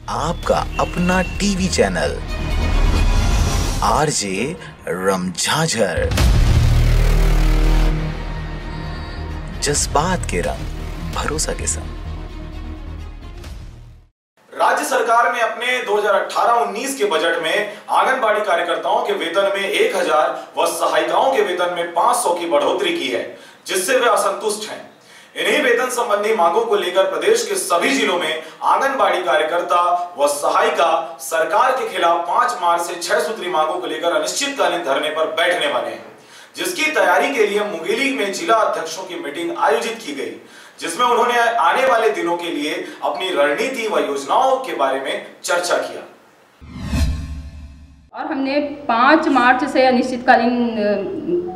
आपका अपना TV channel RJ रमझाझर, जज्बात के रंग भरोसा के संग। राज्य सरकार ने अपने 2018-19 के बजट में आंगनबाड़ी कार्यकर्ताओं के वेतन में 1000 व सहायिकाओं के वेतन में 500 की बढ़ोतरी की है, जिससे वे असंतुष्ट हैं। इन्हीं वेतन संबंधी मांगों को लेकर प्रदेश के सभी जिलों में आंगनबाड़ी कार्यकर्ता व सहायिका सरकार के खिलाफ 5 मार्च से 6 सूत्री मांगों को लेकर अनिश्चितकालीन धरने पर बैठने वाले हैं, जिसकी तैयारी के लिए मुंगेली में जिला अध्यक्षों की मीटिंग आयोजित की गई, जिसमें उन्होंने आने वाले दिनों के लिए अपनी रणनीति व योजनाओं के बारे में चर्चा किया। और हमने 5 मार्च से अनिश्चितकालीन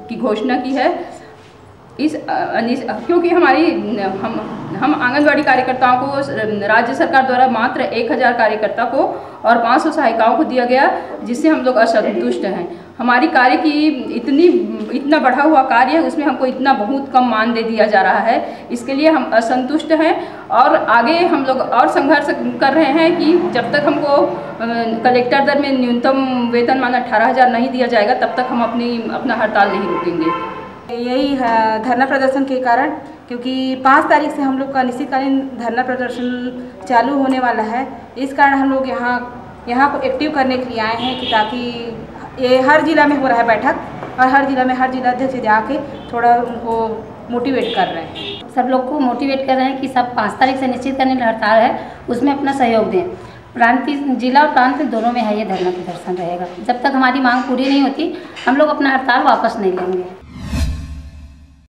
की घोषणा की है। क्योंकि हम आंगनबाड़ी कार्यकर्ताओं को राज्य सरकार द्वारा मात्र 1000 कार्यकर्ता को और 500 सहायिकाओं को दिया गया, जिससे हम लोग असंतुष्ट हैं। हमारी कार्य की इतना बढ़ा हुआ कार्य है, उसमें हमको इतना बहुत कम मान दे दिया जा रहा है। इसके लिए हम असंतुष्ट हैं और आगे हम लोग और संघर्ष कर रहे हैं कि जब तक हमको कलेक्टर दर में न्यूनतम वेतन मान 18,000 नहीं दिया जाएगा, तब तक हम अपना हड़ताल नहीं रोकेंगे। यही धरना प्रदर्शन के कारण, क्योंकि 5 तारीख से हम लोग का अनिश्चितकालीन धरना प्रदर्शन चालू होने वाला है। इस कारण हम लोग यहाँ को एक्टिव करने के लिए आए हैं कि ताकि ये हर जिला में हो रहा है बैठक और हर जिला में हर जिला अध्यक्ष जाके थोड़ा उनको मोटिवेट कर रहे हैं। सब लोग को मोटिवेट कर रहे हैं कि सब 5 तारीख से अनिश्चितकालीन हड़ताल है, उसमें अपना सहयोग दें। जिला और प्रांत दोनों में है ये धरना प्रदर्शन रहेगा। जब तक हमारी मांग पूरी नहीं होती, हम लोग अपना हड़ताल वापस नहीं लेंगे।